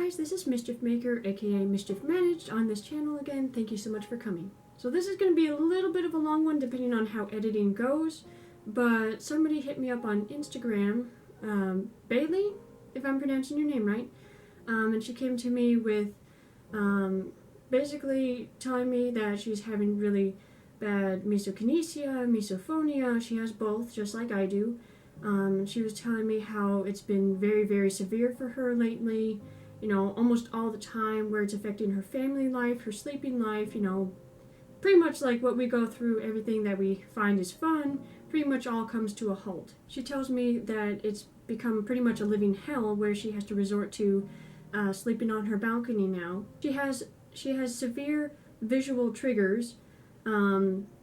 guys, this is Mischief Maker, aka Mischief Managed, on this channel again. Thank you so much for coming. So this is going to be a little bit of a long one depending on how editing goes, but somebody hit me up on Instagram, Bailey, if I'm pronouncing your name right, and she came to me with basically telling me that she's having really bad misokinesea, misophonia. She has both, just like I do. She was telling me how it's been very, very severe for her lately, you know, almost all the time, where it's affecting her family life, her sleeping life, you know, pretty much like what we go through, everything that we find is fun, pretty much all comes to a halt. She tells me that it's become pretty much a living hell where she has to resort to sleeping on her balcony now. She has severe visual triggers,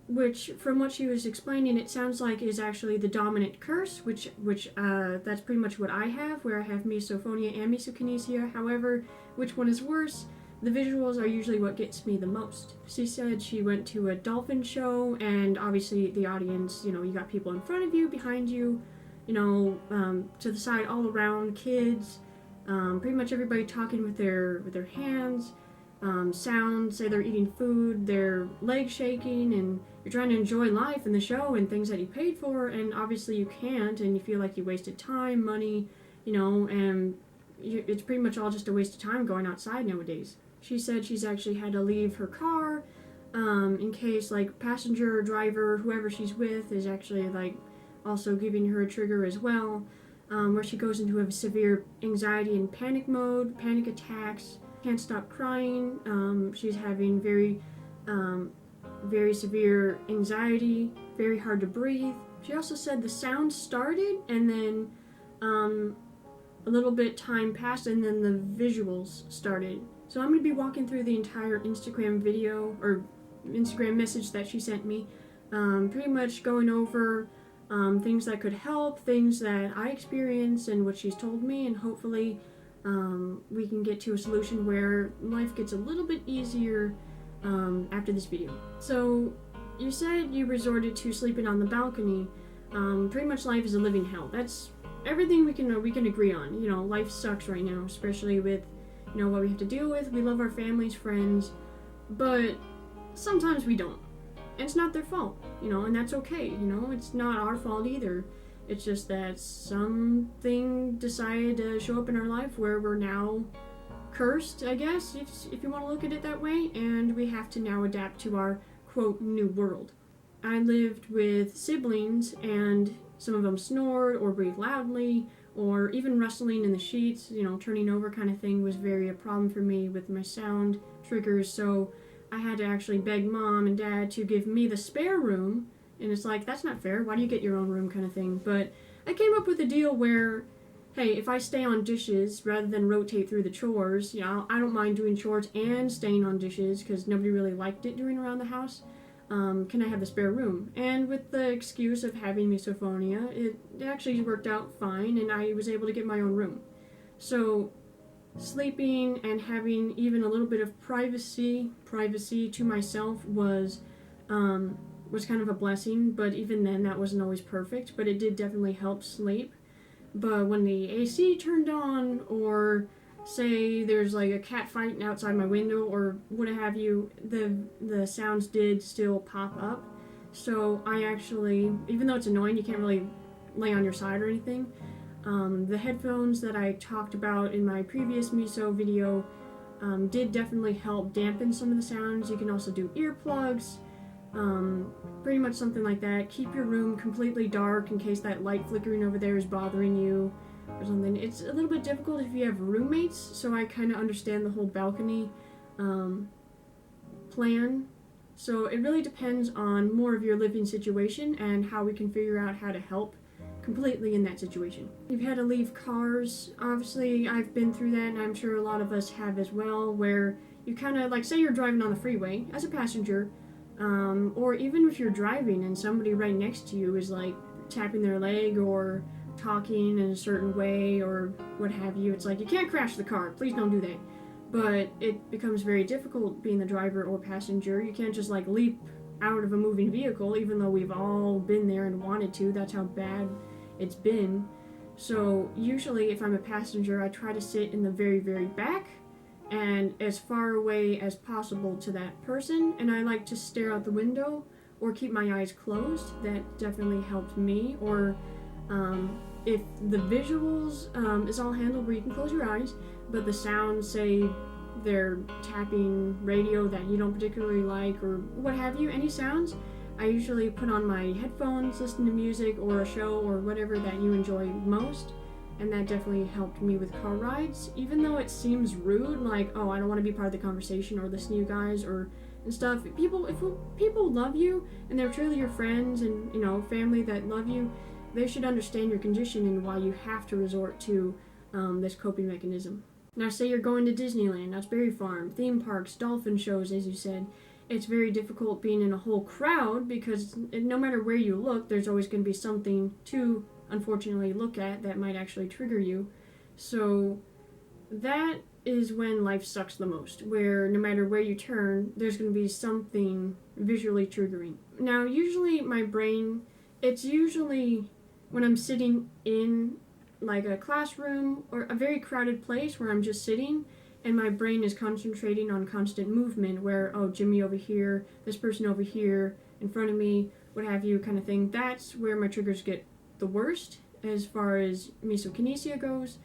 which, from what she was explaining, it sounds like is actually the dominant curse, which that's pretty much what I have, where I have misophonia and misokinesia. However, which one is worse? The visuals are usually what gets me the most. She said she went to a dolphin show, and obviously the audience, you know, you got people in front of you, behind you, you know, to the side, all around, kids, pretty much everybody talking with their hands. Sounds, say they're eating food, their legs shaking, and you're trying to enjoy life and the show and things that you paid for, and obviously you can't, and you feel like you wasted time, money, you know, and it's pretty much all just a waste of time going outside nowadays. She said she's actually had to leave her car in case, like, passenger or driver, whoever she's with, is actually, like, also giving her a trigger as well, where she goes into a severe anxiety and panic mode, panic attacks, can't stop crying. She's having very severe anxiety, very hard to breathe. She also said the sound started, and then a little bit time passed, and then the visuals started. So I'm going to be walking through the entire Instagram video, or Instagram message that she sent me, pretty much going over things that could help, things that I experienced, and what she's told me, and hopefully we can get to a solution where life gets a little bit easier after this video. So you said you resorted to sleeping on the balcony. Pretty much life is a living hell. That's everything we can agree on. You know, life sucks right now, especially with, you know, what we have to deal with. We love our families, friends, but sometimes we don't. And it's not their fault, you know, and that's okay. You know, it's not our fault either. It's just that something decided to show up in our life where we're now cursed, I guess, if you want to look at it that way, and we have to now adapt to our, quote, new world. I lived with siblings, and some of them snored or breathed loudly, or even rustling in the sheets, you know, turning over kind of thing was very a problem for me with my sound triggers, so I had to actually beg Mom and Dad to give me the spare room. And it's like, that's not fair, why do you get your own room kind of thing? But I came up with a deal where, hey, if I stay on dishes rather than rotate through the chores, you know, I don't mind doing chores and staying on dishes because nobody really liked it doing around the house. Can I have the spare room? And with the excuse of having misophonia, it actually worked out fine, and I was able to get my own room. So sleeping and having even a little bit of privacy to myself was kind of a blessing, but even then that wasn't always perfect, but it did definitely help sleep. But when the AC turned on, or say there's like a cat fighting outside my window or what have you, the sounds did still pop up. So I actually, even though it's annoying, you can't really lay on your side or anything, the headphones that I talked about in my previous miso video did definitely help dampen some of the sounds. You can also do earplugs, pretty much something like that. Keep your room completely dark in case that light flickering over there is bothering you or something. It's a little bit difficult if you have roommates, so I kind of understand the whole balcony plan. So it really depends on more of your living situation and how we can figure out how to help completely in that situation. You've had to leave cars. Obviously, I've been through that, and I'm sure a lot of us have as well, where you kind of, like, say you're driving on the freeway as a passenger, or even if you're driving and somebody right next to you is like tapping their leg or talking in a certain way or what have you, it's like, you can't crash the car, please don't do that. But it becomes very difficult being the driver or passenger. You can't just like leap out of a moving vehicle, even though we've all been there and wanted to. That's how bad it's been. So usually if I'm a passenger, I try to sit in the very, very back and as far away as possible to that person, and I like to stare out the window or keep my eyes closed. That definitely helped me. Or if the visuals is all handled where you can close your eyes, but the sounds, say they're tapping radio that you don't particularly like or what have you, any sounds, I usually put on my headphones, listen to music or a show or whatever that you enjoy most. And that definitely helped me with car rides, even though it seems rude, like, oh, I don't want to be part of the conversation or listen to you guys or and stuff. If people love you and they're truly your friends and, you know, family that love you, they should understand your condition and why you have to resort to this coping mechanism. Now, say you're going to Disneyland, Knott's Farm, theme parks, dolphin shows, as you said. It's very difficult being in a whole crowd because no matter where you look, there's always going to be something to unfortunately look at that might actually trigger you. So that is when life sucks the most, where no matter where you turn, there's going to be something visually triggering. Now, usually my brain, it's usually when I'm sitting in like a classroom or a very crowded place where I'm just sitting and my brain is concentrating on constant movement where, oh, Jimmy over here, this person over here, in front of me, what have you, kind of thing. That's where my triggers get the worst as far as Misokinesea goes.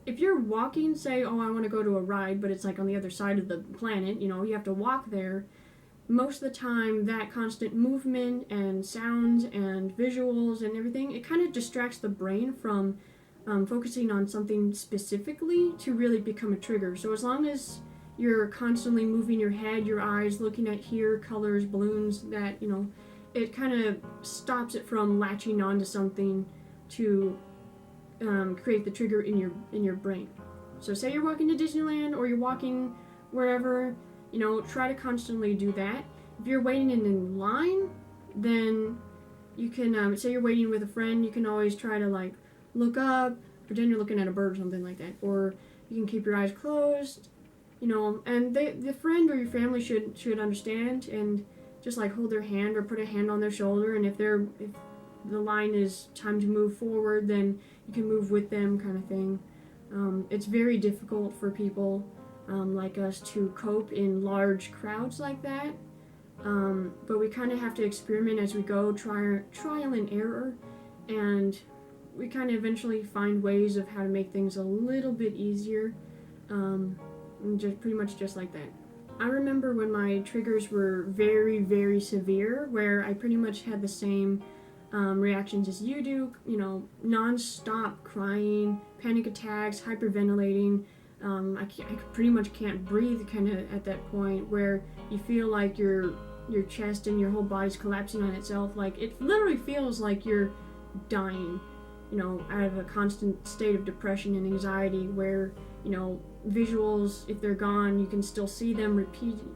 If you're walking, say, oh, I want to go to a ride, but it's like on the other side of the planet, you know, you have to walk there. Most of the time, that constant movement and sounds and visuals and everything, it kind of distracts the brain from focusing on something specifically to really become a trigger. So as long as you're constantly moving your head, your eyes, looking at here, colors, balloons, that, you know, it kind of stops it from latching onto something to create the trigger in your brain. So say you're walking to Disneyland or you're walking wherever, you know, try to constantly do that. If you're waiting in line, then you can, say you're waiting with a friend, you can always try to like look up, pretend you're looking at a bird or something like that, or you can keep your eyes closed, you know, and the friend or your family should understand and just like hold their hand or put a hand on their shoulder, and if the line is time to move forward, then you can move with them, kind of thing. It's very difficult for people like us to cope in large crowds like that, but we kind of have to experiment as we go, trial and error, and we kind of eventually find ways of how to make things a little bit easier, and just pretty much just like that. I remember when my triggers were very, very severe, where I pretty much had the same reactions as you do, you know, non-stop crying, panic attacks, hyperventilating. I pretty much can't breathe kind of at that point where you feel like your chest and your whole body's collapsing on itself. Like, it literally feels like you're dying, you know, out of a constant state of depression and anxiety where, you know, visuals, if they're gone, you can still see them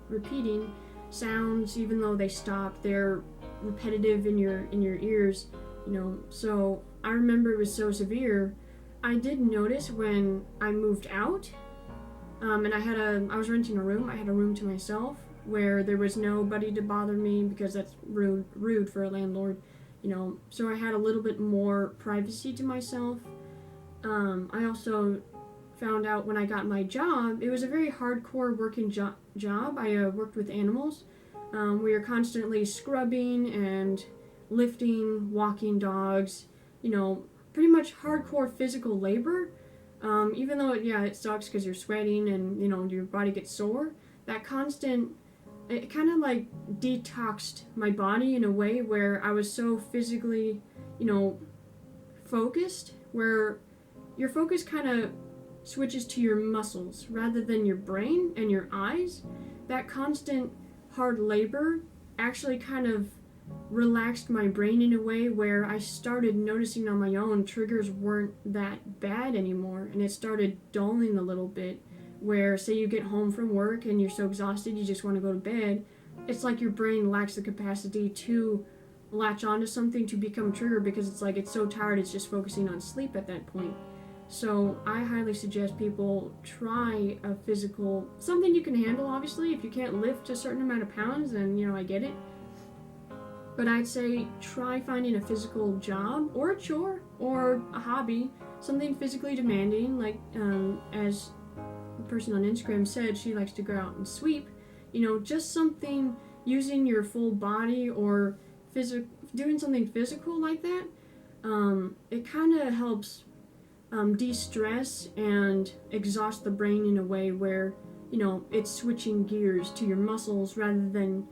repeating. Sounds, even though they stop, they're repetitive in your ears, you know. So I remember it was so severe. I did notice when I moved out, and I was renting a room. I had a room to myself where there was nobody to bother me because that's rude for a landlord, you know. So I had a little bit more privacy to myself. I also found out when I got my job, it was a very hardcore working job. I worked with animals. We were constantly scrubbing and lifting, walking dogs, you know, pretty much hardcore physical labor. Even though it sucks because you're sweating and, you know, your body gets sore, that constant, it kind of like detoxed my body in a way where I was so physically, you know, focused, where your focus kind of switches to your muscles rather than your brain and your eyes. That constant hard labor actually kind of relaxed my brain in a way where I started noticing on my own triggers weren't that bad anymore, and it started dulling a little bit, where say you get home from work and you're so exhausted you just want to go to bed. It's like your brain lacks the capacity to latch onto something to become a trigger because it's like it's so tired it's just focusing on sleep at that point. So I highly suggest people try a physical, something you can handle. Obviously, if you can't lift a certain amount of pounds, then, you know, I get it. But I'd say try finding a physical job or a chore or a hobby, something physically demanding, like as the person on Instagram said, she likes to go out and sweep. Just something using your full body or doing something physical like that. It kind of helps de-stress and exhaust the brain in a way where it's switching gears to your muscles rather than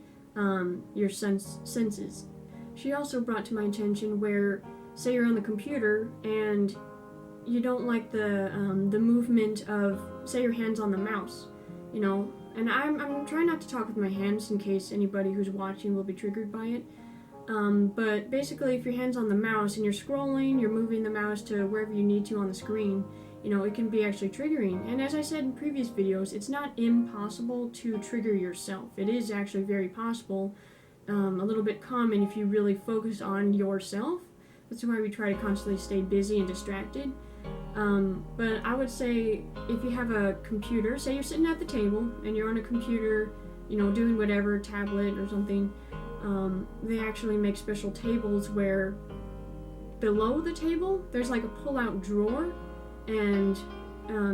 your senses. She also brought to my attention where, say you're on the computer and you don't like the movement of, say, your hands on the mouse, and I'm trying not to talk with my hands in case anybody who's watching will be triggered by it. But basically, if your hand's on the mouse and you're scrolling, you're moving the mouse to wherever you need to on the screen, it can be actually triggering. And as I said in previous videos, it's not impossible to trigger yourself. It is actually very possible, a little bit common if you really focus on yourself. That's why we try to constantly stay busy and distracted. But I would say if you have a computer, say you're sitting at the table and you're on a computer, doing whatever, tablet or something, they actually make special tables where below the table there's like a pull-out drawer, and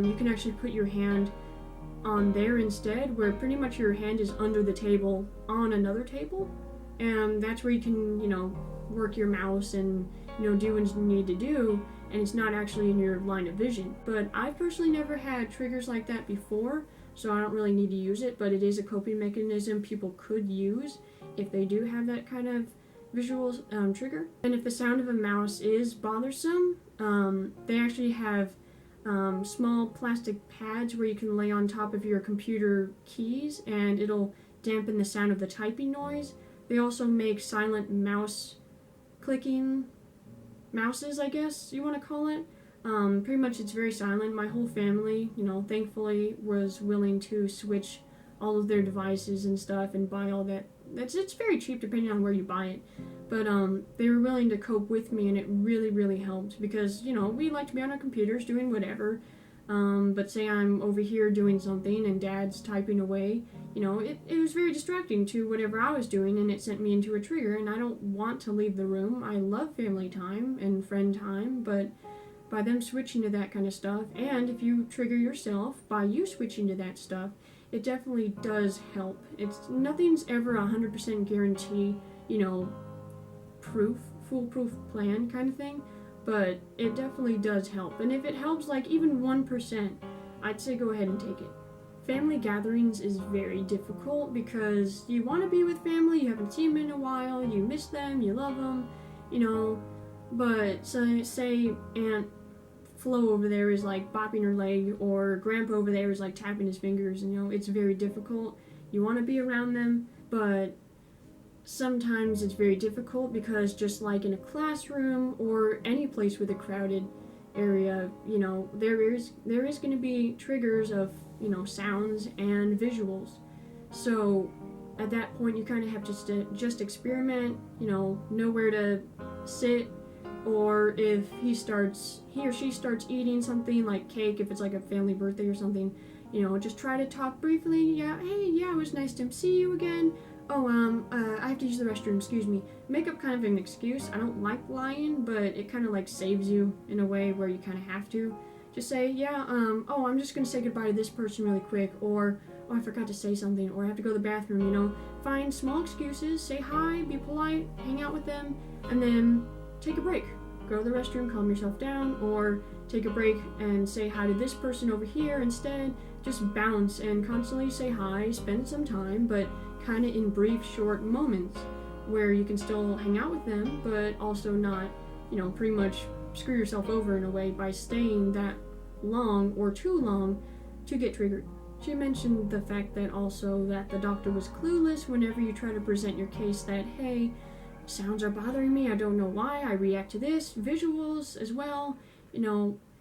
you can actually put your hand on there instead, where pretty much your hand is under the table on another table, and that's where you can work your mouse and do what you need to do, and it's not actually in your line of vision. But I've personally never had triggers like that before, so I don't really need to use it, but it is a coping mechanism people could use if they do have that kind of visual trigger. And if the sound of a mouse is bothersome, they actually have small plastic pads where you can lay on top of your computer keys and it'll dampen the sound of the typing noise. They also make silent mouse clicking mouses, I guess you want to call it. Pretty much it's very silent. My whole family, thankfully was willing to switch all of their devices and stuff and buy all that. It's very cheap depending on where you buy it. But they were willing to cope with me, and it really, really helped because, we like to be on our computers doing whatever. But say I'm over here doing something and Dad's typing away, it was very distracting to whatever I was doing, and it sent me into a trigger, and I don't want to leave the room. I love family time and friend time, but by them switching to that kind of stuff, and if you trigger yourself by you switching to that stuff, it definitely does help. Nothing's ever 100% guarantee, foolproof plan kind of thing, but it definitely does help. And if it helps like even 1%, I'd say go ahead and take it. Family gatherings is very difficult because you want to be with family, you haven't seen them in a while, you miss them, you love them, but so, say Aunt Flo over there is like bopping her leg, or Grandpa over there is like tapping his fingers, and it's very difficult. You want to be around them, but sometimes it's very difficult because just like in a classroom or any place with a crowded area, there is going to be triggers of sounds and visuals. So at that point you kind of have to just experiment, know where to sit. Or if he or she starts eating something like cake, if it's like a family birthday or something, just try to talk briefly. Yeah, hey, yeah, it was nice to see you again. Oh, I have to use the restroom, excuse me. Make up kind of an excuse. I don't like lying, but it kind of like saves you in a way where you kind of have to. Just say, yeah, oh, I'm just gonna say goodbye to this person really quick, or oh, I forgot to say something, or I have to go to the bathroom, Find small excuses, say hi, be polite, hang out with them, and then take a break. Go to the restroom, calm yourself down, or take a break and say hi to this person over here instead. Just bounce and constantly say hi, spend some time, but kind of in brief, short moments where you can still hang out with them, but also not, pretty much screw yourself over in a way by staying that long or too long to get triggered. She mentioned the fact that also that the doctor was clueless whenever you try to present your case that, hey, sounds are bothering me, I don't know why, I react to this, visuals as well,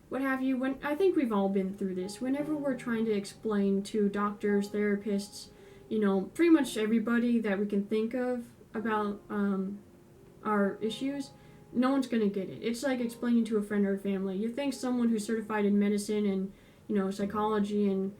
what have you. When I think we've all been through this, whenever we're trying to explain to doctors, therapists, pretty much everybody that we can think of about our issues, no one's gonna get it. It's like explaining to a friend or a family. You think someone who's certified in medicine and psychology and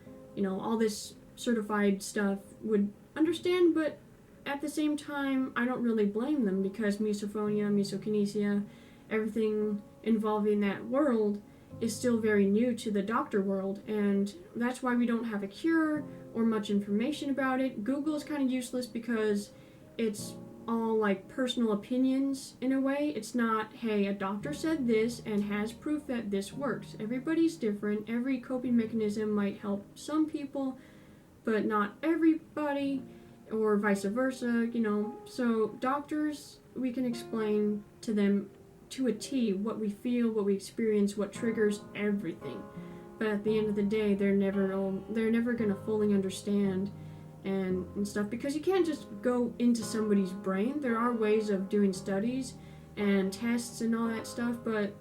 all this certified stuff would understand, but at the same time, I don't really blame them because misophonia, misokinesea, everything involving that world is still very new to the doctor world, and that's why we don't have a cure or much information about it. Google is kind of useless because it's all like personal opinions in a way. It's not, hey, a doctor said this and has proof that this works. Everybody's different. Every coping mechanism might help some people, but not everybody, or vice versa, you know. So doctors, we can explain to them to a T what we feel, what we experience, what triggers everything. But at the end of the day, they're never going to fully understand and stuff, because you can't just go into somebody's brain. There are ways of doing studies and tests and all that stuff, but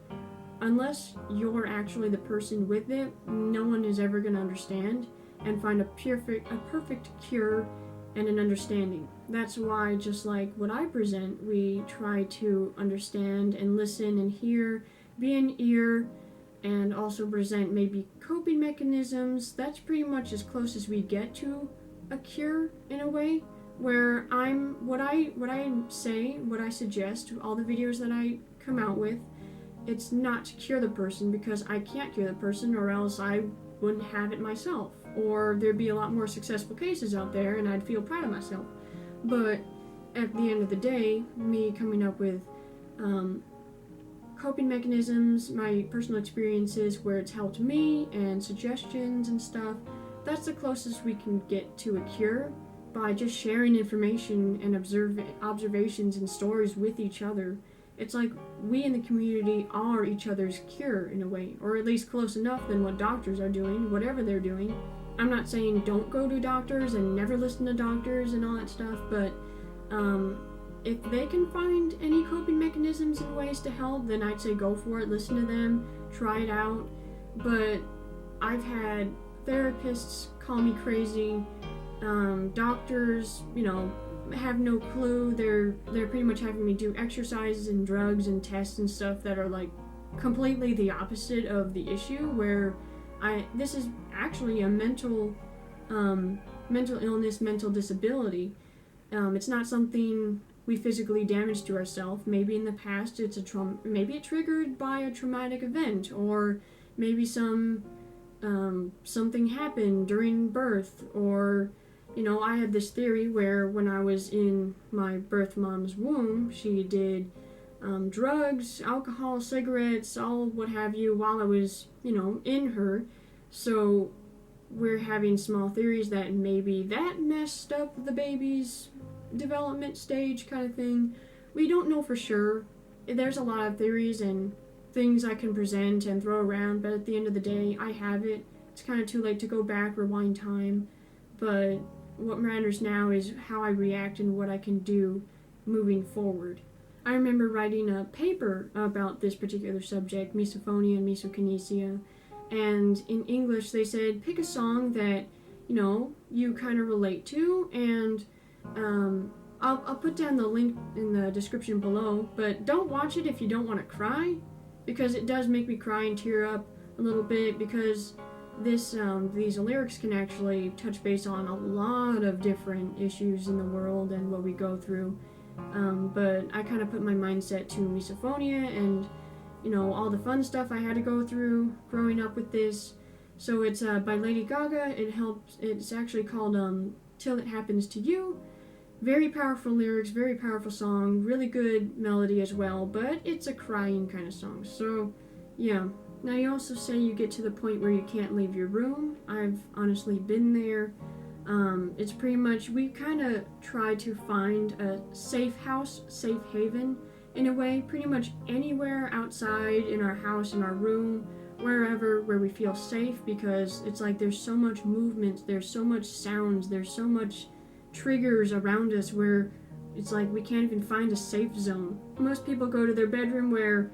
unless you're actually the person with it, no one is ever going to understand and find a perfect cure and an understanding. That's why, just like what I present, we try to understand and listen and hear, be an ear, and also present maybe coping mechanisms. That's pretty much as close as we get to a cure in a way, where what I say, what I suggest, all the videos that I come out with, it's not to cure the person, because I can't cure the person, or else I wouldn't have it myself, or there'd be a lot more successful cases out there and I'd feel proud of myself. But at the end of the day, me coming up with coping mechanisms, my personal experiences where it's helped me, and suggestions and stuff, that's the closest we can get to a cure, by just sharing information and observations and stories with each other. It's like we in the community are each other's cure in a way, or at least close enough than what doctors are doing, whatever they're doing. I'm not saying don't go to doctors and never listen to doctors and all that stuff, but if they can find any coping mechanisms and ways to help, then I'd say go for it, listen to them, try it out. But I've had therapists call me crazy, doctors, you know, have no clue. They're pretty much having me do exercises and drugs and tests and stuff that are like completely the opposite of the issue, where this is actually a mental illness, mental disability. It's not something we physically damage to ourselves. Maybe in the past it's maybe it triggered by a traumatic event, or maybe something happened during birth, or you know, I had this theory where when I was in my birth mom's womb, she did drugs, alcohol, cigarettes, all what have you, while I was, you know, in her. So we're having small theories that maybe that messed up the baby's development stage kind of thing. We don't know for sure. There's a lot of theories and things I can present and throw around, but at the end of the day, I have it. It's kind of too late to go back, rewind time, but what matters now is how I react and what I can do moving forward. I remember writing a paper about this particular subject, misophonia and misokinesea, and in English they said pick a song that, you know, you kind of relate to, and I'll put down the link in the description below, but don't watch it if you don't want to cry, because it does make me cry and tear up a little bit, because these lyrics can actually touch base on a lot of different issues in the world and what we go through. But I kind of put my mindset to misophonia and, you know, all the fun stuff I had to go through growing up with this. So it's by Lady Gaga. It's actually called Till It Happens to You. Very powerful lyrics, very powerful song, really good melody as well, but it's a crying kind of song. So yeah. Now you also say you get to the point where you can't leave your room. I've honestly been there. It's pretty much, we kind of try to find a safe house, safe haven in a way, pretty much anywhere outside, in our house, in our room, wherever, where we feel safe, because it's like there's so much movement, there's so much sounds, there's so much triggers around us where it's like we can't even find a safe zone. Most people go to their bedroom where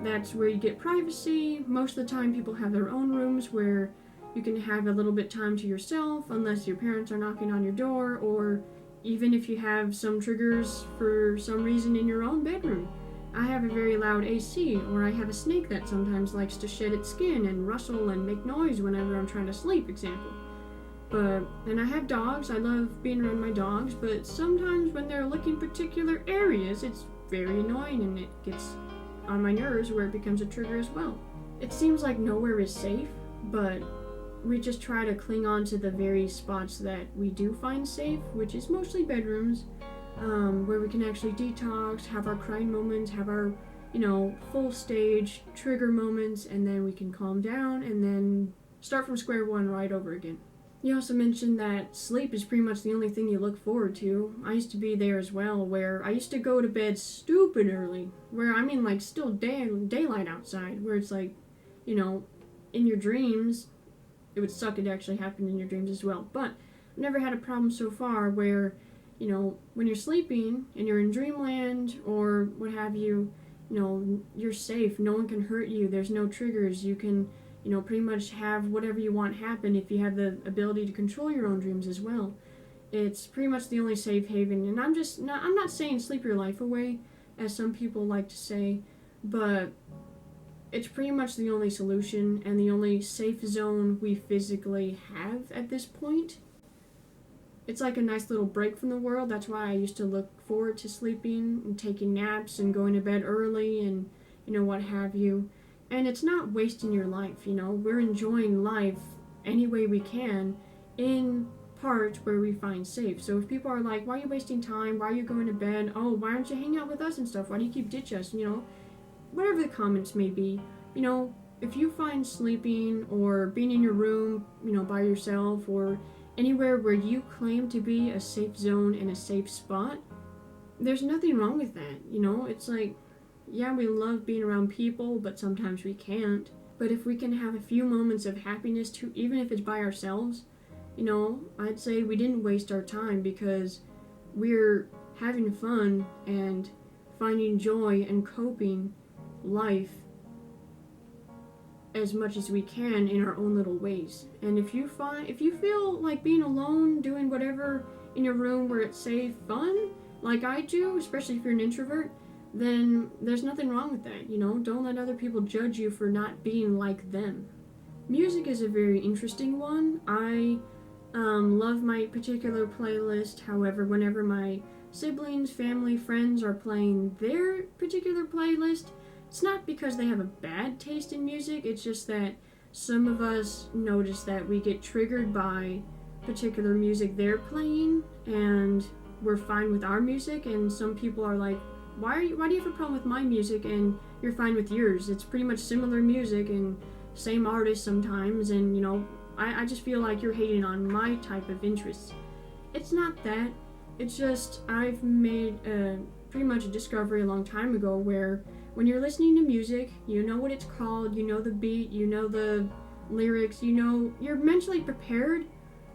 that's where you get privacy. Most of the time people have their own rooms where you can have a little bit time to yourself, unless your parents are knocking on your door, or even if you have some triggers for some reason in your own bedroom. I have a very loud AC, or I have a snake that sometimes likes to shed its skin and rustle and make noise whenever I'm trying to sleep, example. And I have dogs. I love being around my dogs, but sometimes when they're licking particular areas, it's very annoying and it gets on my nerves where it becomes a trigger as well. it seems like nowhere is safe, but we just try to cling on to the very spots that we do find safe, which is mostly bedrooms, where we can actually detox, have our crying moments, have our, full stage trigger moments, and then we can calm down and then start from square one right over again. You also mentioned that sleep is pretty much the only thing you look forward to. I used to be there as well, where I used to go to bed stupid early, where I mean like still daylight outside, where it's like, in your dreams, it would suck it actually happened in your dreams as well. But I've never had a problem so far where, when you're sleeping and you're in dreamland or what have you, you're safe. No one can hurt you. There's no triggers. You can, pretty much have whatever you want happen if you have the ability to control your own dreams as well. It's pretty much the only safe haven. And I'm not saying sleep your life away, as some people like to say, but it's pretty much the only solution and the only safe zone we physically have at this point. It's like a nice little break from the world. That's why I used to look forward to sleeping and taking naps and going to bed early and, what have you. And it's not wasting your life, We're enjoying life any way we can in part where we find safe. So if people are like, why are you wasting time? Why are you going to bed? Oh, why aren't you hanging out with us and stuff? Why do you keep ditch us? Whatever the comments may be, if you find sleeping or being in your room, by yourself or anywhere where you claim to be a safe zone and a safe spot, there's nothing wrong with that, It's like, yeah, we love being around people, but sometimes we can't. But if we can have a few moments of happiness too, even if it's by ourselves, I'd say we didn't waste our time because we're having fun and finding joy and coping life as much as we can in our own little ways. And if you feel like being alone, doing whatever in your room where it's safe, fun, like I do, especially if you're an introvert, then there's nothing wrong with that, Don't let other people judge you for not being like them. Music is a very interesting one. I love my particular playlist. However, whenever my siblings, family, friends are playing their particular playlist, it's not because they have a bad taste in music, it's just that some of us notice that we get triggered by particular music they're playing, and we're fine with our music, and some people are like, why do you have a problem with my music and you're fine with yours? It's pretty much similar music and same artist sometimes, and I just feel like you're hating on my type of interests. It's not that. It's just I've made pretty much a discovery a long time ago where when you're listening to music, you know what it's called, you know the beat, you know the lyrics, you're mentally prepared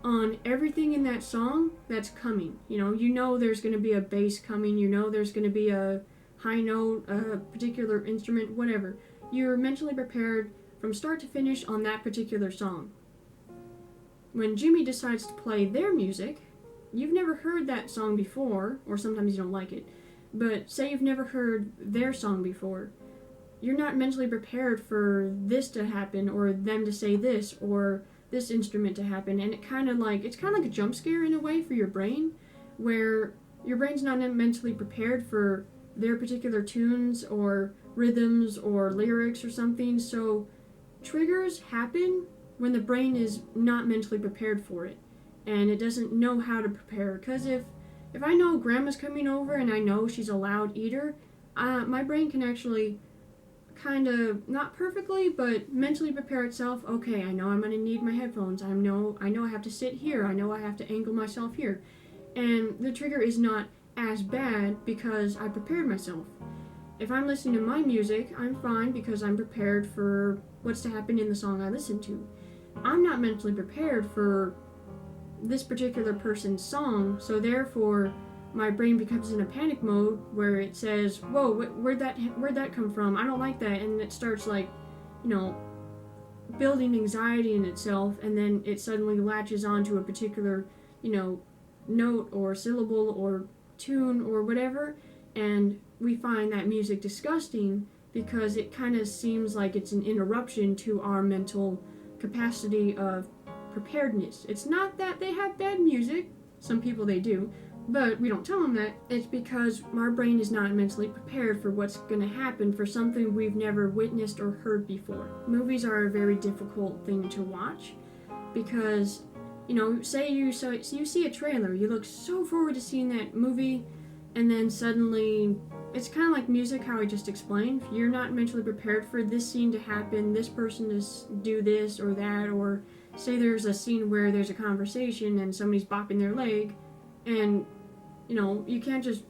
on everything in that song that's coming. You know there's going to be a bass coming, there's going to be a high note, a particular instrument, whatever. You're mentally prepared from start to finish on that particular song. When Jimmy decides to play their music, you've never heard that song before, or sometimes you don't like it, but say you've never heard their song before, you're not mentally prepared for this to happen, or them to say this, or this instrument to happen, and it's kind of like a jump scare in a way for your brain, where your brain's not mentally prepared for their particular tunes or rhythms or lyrics or something. So triggers happen when the brain is not mentally prepared for it, and it doesn't know how to prepare. Because if I know grandma's coming over and I know she's a loud eater, my brain can actually kind of, not perfectly, but mentally prepare itself. Okay, I know I'm going to need my headphones. I know I have to sit here. I know I have to angle myself here. And the trigger is not as bad because I prepared myself. If I'm listening to my music, I'm fine because I'm prepared for what's to happen in the song I listen to. I'm not mentally prepared for this particular person's song, so therefore my brain becomes in a panic mode where it says, whoa, where'd that come from? I don't like that. And it starts building anxiety in itself, and then it suddenly latches onto a particular, note or syllable or tune or whatever, and we find that music disgusting because it kind of seems like it's an interruption to our mental capacity of preparedness. It's not that they have bad music, some people they do, But we don't tell them that. It's because our brain is not mentally prepared for what's going to happen for something we've never witnessed or heard before. Movies are a very difficult thing to watch because, say you see a trailer, you look so forward to seeing that movie, and then suddenly, it's kind of like music, how I just explained. You're not mentally prepared for this scene to happen, this person to do this or that, or say there's a scene where there's a conversation and somebody's bopping their leg, and you can't just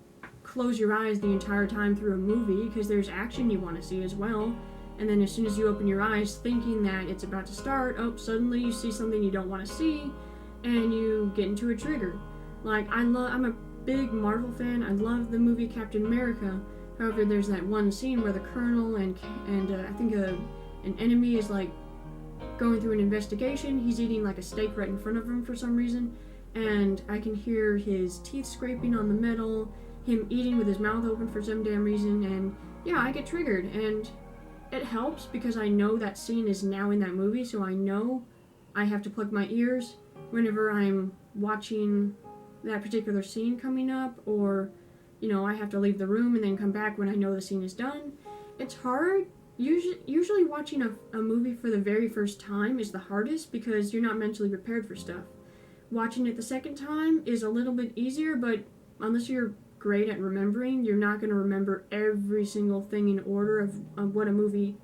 close your eyes the entire time through a movie because there's action you want to see as well. And then as soon as you open your eyes thinking that it's about to start, suddenly you see something you don't want to see and you get into a trigger. Like, I'm a big Marvel fan. I love the movie Captain America. However, there's that one scene where the Colonel and I think an enemy is like going through an investigation. He's eating like a steak right in front of him for some reason. And I can hear his teeth scraping on the metal, him eating with his mouth open for some damn reason, and yeah, I get triggered. And it helps because I know that scene is now in that movie, so I know I have to plug my ears whenever I'm watching that particular scene coming up, or, I have to leave the room and then come back when I know the scene is done. It's hard. Usually watching a movie for the very first time is the hardest because you're not mentally prepared for stuff. Watching it the second time is a little bit easier, but unless you're great at remembering, you're not going to remember every single thing in order of what a movie,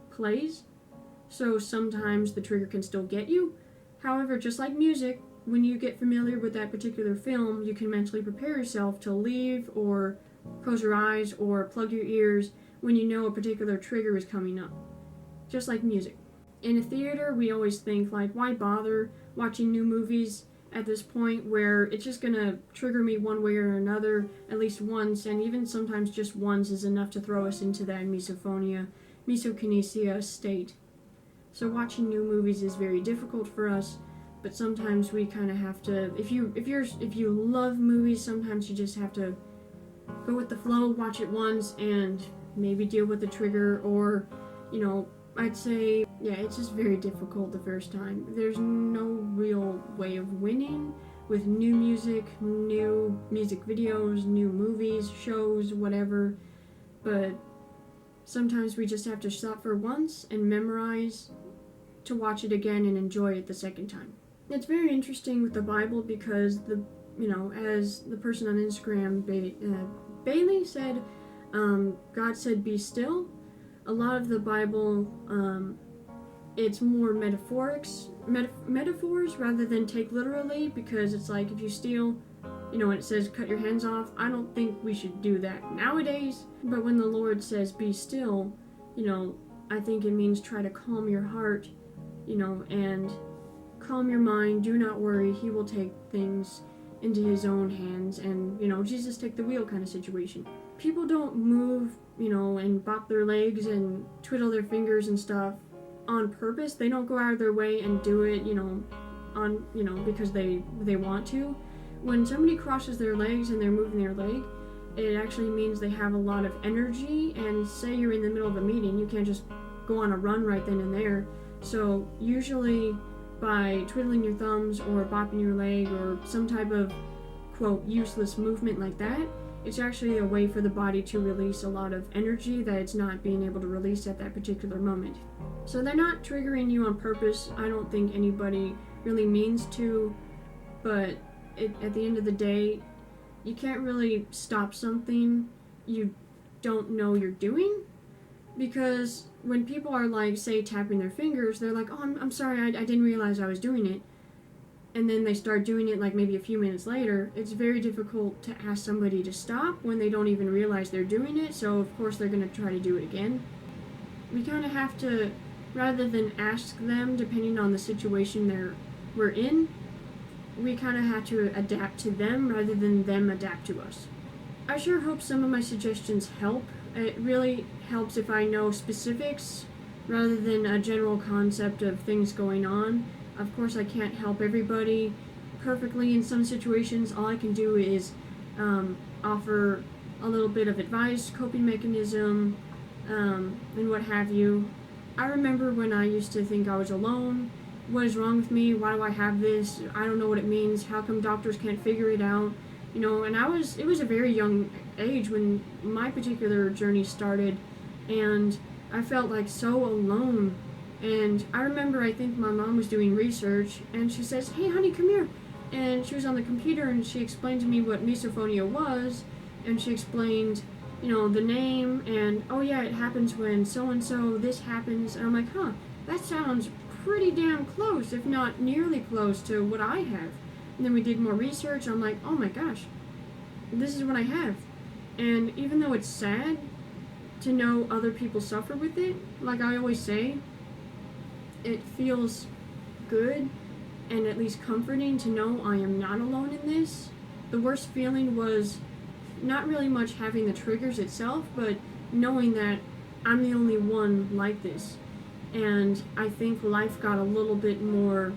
plays. So sometimes the trigger can still get you. However, just like music, when you get familiar with that particular film, you can mentally prepare yourself to leave or close your eyes or plug your ears when you know a particular trigger is coming up. Just like music. In a theater, we always think, like, why bother watching new movies at this point where it's just going to trigger me one way or another at least once, and even sometimes just once is enough to throw us into that Misokinesea state. So watching new movies is very difficult for us, but sometimes we kind of have to, if you love movies, sometimes you just have to go with the flow, watch it once, and maybe deal with the trigger, or, I'd say, it's just very difficult the first time. There's no real way of winning with new music videos, new movies, shows, whatever. But sometimes we just have to stop for once and memorize to watch it again and enjoy it the second time. It's very interesting with the Bible because as the person on Instagram, Bailey said, God said, "Be still." A lot of the Bible, it's more metaphors rather than take literally, because it's like if you steal, and it says cut your hands off, I don't think we should do that nowadays. But when the Lord says be still, I think it means try to calm your heart, and calm your mind, do not worry, He will take things into His own hands, and, Jesus take the wheel kind of situation. People don't move, and bop their legs and twiddle their fingers and stuff on purpose. They don't go out of their way and do it, because they want to. When somebody crosses their legs and they're moving their leg, it actually means they have a lot of energy, and say you're in the middle of a meeting, you can't just go on a run right then and there. So usually by twiddling your thumbs or bopping your leg or some type of, quote, useless movement like that, it's actually a way for the body to release a lot of energy that it's not being able to release at that particular moment. So they're not triggering you on purpose. I don't think anybody really means to, but at the end of the day, you can't really stop something you don't know you're doing, because when people are like, say, tapping their fingers, they're like, "Oh, I'm sorry, I didn't realize I was doing it." And then they start doing it like maybe a few minutes later. It's very difficult to ask somebody to stop when they don't even realize they're doing it, so of course they're going to try to do it again. We kind of have to, rather than ask them depending on the situation we're in, we kind of have to adapt to them rather than them adapt to us. I sure hope some of my suggestions help. It really helps if I know specifics rather than a general concept of things going on. Of course, I can't help everybody perfectly in some situations. All I can do is offer a little bit of advice, coping mechanism, and what have you. I remember when I used to think I was alone. What is wrong with me? Why do I have this? I don't know what it means. How come doctors can't figure it out? You know, and it was a very young age when my particular journey started, and I felt like so alone. And I remember, I think my mom was doing research, and she says, "Hey honey, come here." And she was on the computer, and she explained to me what misophonia was, and she explained, you know, the name, and oh yeah, it happens when so and so this happens. And I'm like, huh, that sounds pretty damn close, if not nearly close to what I have. And then we did more research. I'm like, oh my gosh, this is what I have. And even though it's sad to know other people suffer with it, like I always say, it feels good and at least comforting to know I am not alone in this. The worst feeling was not really much having the triggers itself, but knowing that I'm the only one like this. And I think life got a little bit more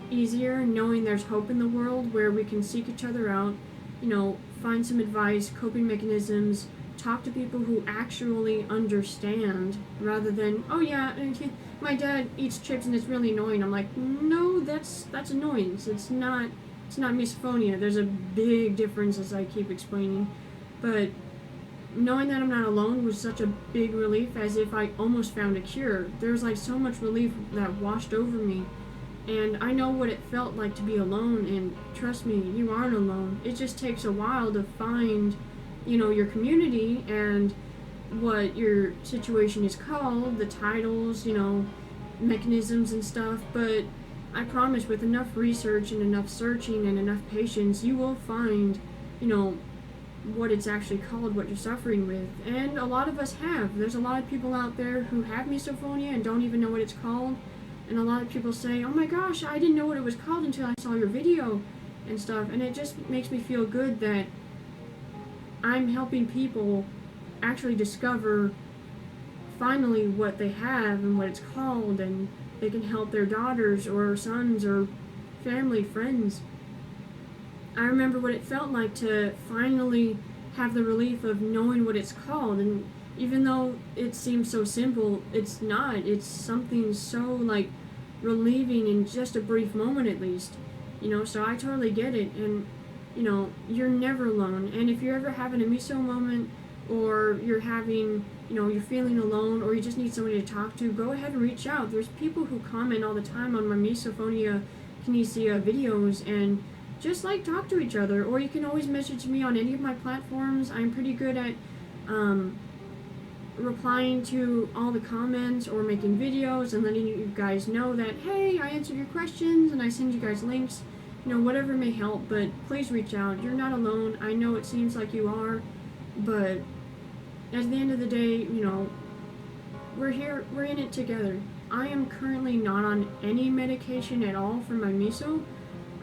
easier knowing there's hope in the world where we can seek each other out, you know, find some advice, coping mechanisms, talk to people who actually understand, rather than, oh yeah, my dad eats chips and it's really annoying. I'm like, no, that's annoyance. It's not misophonia. There's a big difference, as I keep explaining. But knowing that I'm not alone was such a big relief, as if I almost found a cure. There's like so much relief that washed over me. And I know what it felt like to be alone, and trust me, you aren't alone. It just takes a while to find, you know, your community and what your situation is called, the titles, you know, mechanisms and stuff. But I promise, with enough research and enough searching and enough patience, you will find, you know, what it's actually called, what you're suffering with. And a lot of us have. There's a lot of people out there who have misophonia and don't even know what it's called. And a lot of people say, oh my gosh, I didn't know what it was called until I saw your video and stuff. And it just makes me feel good that I'm helping people actually discover finally what they have and what it's called, and they can help their daughters or sons or family, friends. I remember what it felt like to finally have the relief of knowing what it's called. And even though it seems so simple, it's not. It's something so like relieving in just a brief moment at least, you know. So I totally get it. And you know, you're never alone. And if you're ever having a miso moment, or you're having, you know, you're feeling alone, or you just need somebody to talk to, go ahead and reach out. There's people who comment all the time on my Misokinesea videos and just like talk to each other. Or you can always message me on any of my platforms. I'm pretty good at replying to all the comments or making videos and letting you guys know that, hey, I answered your questions and I send you guys links, you know, whatever may help. But please reach out. You're not alone. I know it seems like you are, but at the end of the day, you know, we're here, we're in it together. I am currently not on any medication at all for my miso.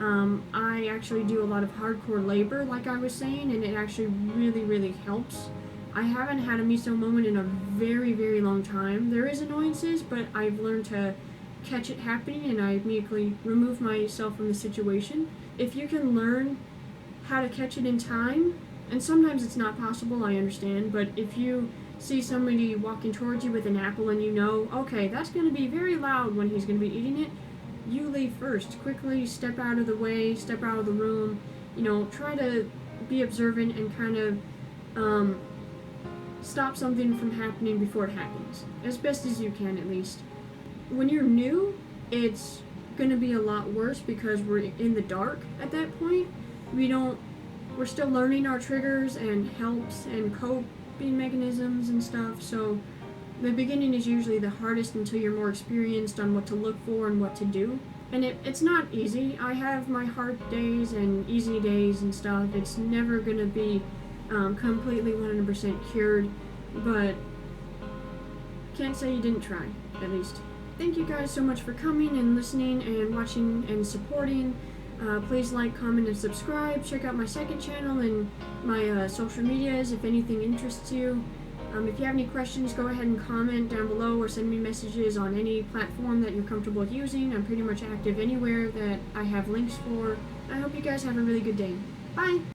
I actually do a lot of hardcore labor, like I was saying, and it actually really, really helps. I haven't had a miso moment in a very, very long time. There is annoyances, but I've learned to catch it happening, and I immediately remove myself from the situation. If you can learn how to catch it in time, and sometimes it's not possible, I understand, but if you see somebody walking towards you with an apple and you know, okay, that's going to be very loud when he's going to be eating it, you leave first. Quickly step out of the way, step out of the room, you know, try to be observant and kind of stop something from happening before it happens, as best as you can at least. When you're new, it's going to be a lot worse because we're in the dark at that point. We're still learning our triggers and helps and coping mechanisms and stuff, so the beginning is usually the hardest until you're more experienced on what to look for and what to do. And it's not easy. I have my hard days and easy days and stuff. It's never going to be completely 100% cured, but can't say you didn't try, at least. Thank you guys so much for coming and listening and watching and supporting. Please like, comment, and subscribe. Check out my second channel and my social medias if anything interests you. If you have any questions, go ahead and comment down below or send me messages on any platform that you're comfortable using. I'm pretty much active anywhere that I have links for. I hope you guys have a really good day. Bye!